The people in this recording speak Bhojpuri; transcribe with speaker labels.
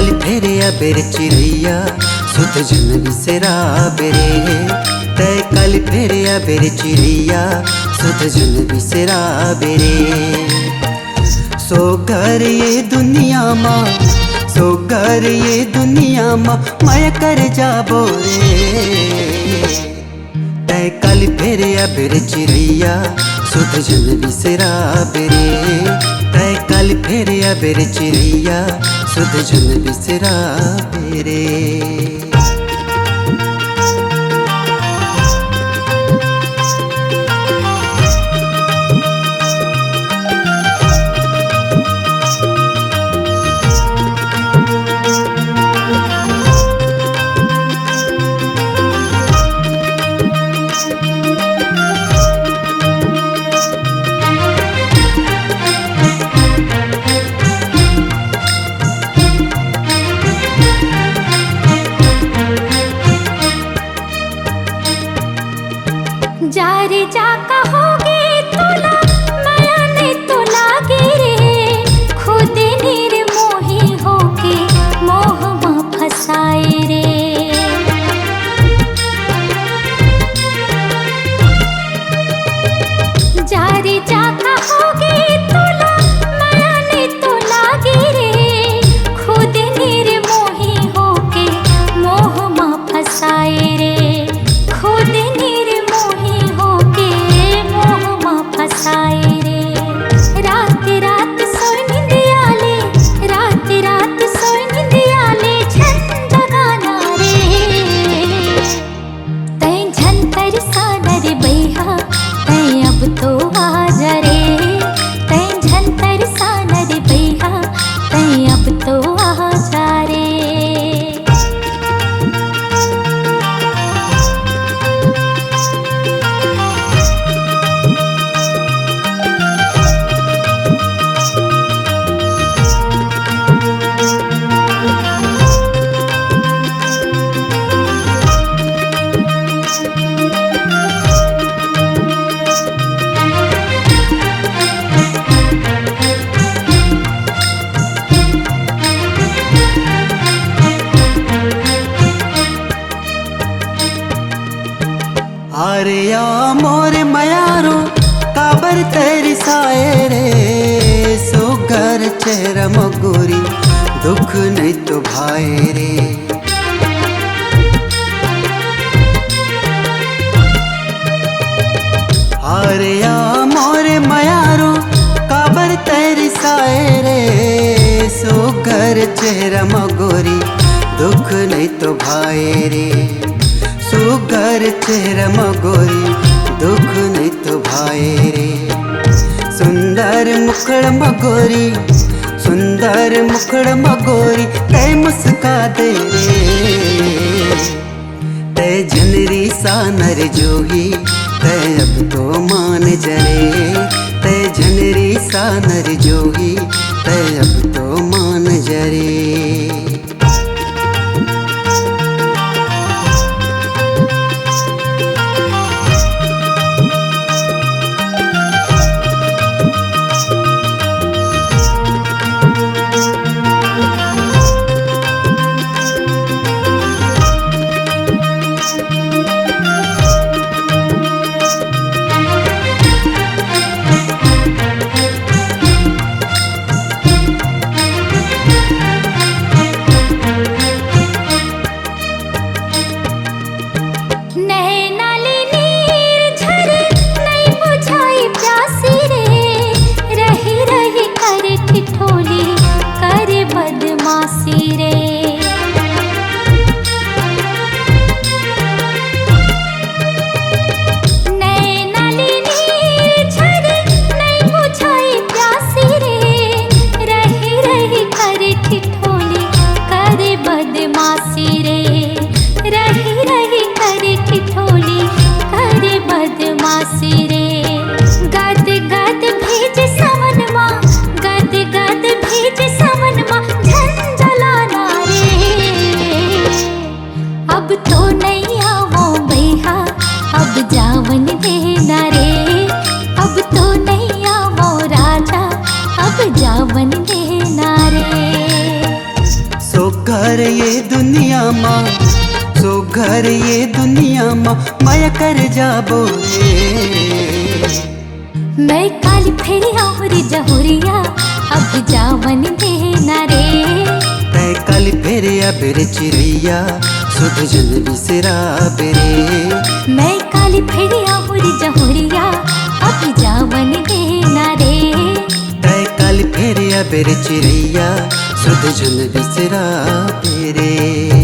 Speaker 1: कल फेरे बेर चिड़ैया सुध जन बिसरा बेरे। तय कल फेरे बेर चिड़ैया सुध जन बिसरा बेरे। सो घर ये दुनिया माँ, सो घर ये दुनिया माँ माया कर जाबो रे। तय कल फेरे बेर चिड़ैया सुध जन बिसरा बेरे। तय कल फेरे बेर चिड़ैया सुध जन बिसरा बेरे।
Speaker 2: जा रे जा कहोगे तोला माया ने तो लागे रे। खुद निर्मोही होके मोह में फसाए रे। जा रे जा कहोगे तोला माया ने तो लागे रे। खुद निर्मोही होके मोह में फसाए रे। खुद फसाए रे। रात रात सोई निंदिया ले, रात रात सोई निंदिया ले झंड गाना रे। तै झन तरसाना रे बैहा तै अब तो आजा रे। तै झन तरसाना रे बैहा तै अब तो आजा रे।
Speaker 1: अरे या मोर मयारो काबर तेरी साए रे। सो घर चेहरा मगोरी दुख नहीं तो भाई रे। अरे या मोर मयारो काबर तेरी साए रे। सो घर चेहरा मगोरी दुख नहीं तो भाई रे। सुगर चेहरा मगोरी दुख नहीं तो भाई रे। सुंदर मुखड़ मगोरी, सुंदर मुखड़ मगोरी तय मुस्का दे रे। तय झनरी सा नर जोगी तय अब तो मान जरे। तय झनरी सा नर जोगी तय अब तो मान जरे। घर ये दुनिया माँ, सो घर ये दुनिया माँ माया कर जाबो रे।
Speaker 2: मैं काली फेरिया और जहुरिया अब जावन देना रे।
Speaker 1: तै काली फेरिया बेरे चिरैया सुध जन बिसरा बेरे।
Speaker 2: मैं काली फेरिया और जहुरिया अब जावन देना रे।
Speaker 1: तै काली फेरिया बेरे चिरैया सुध जन बिसरा बेरे।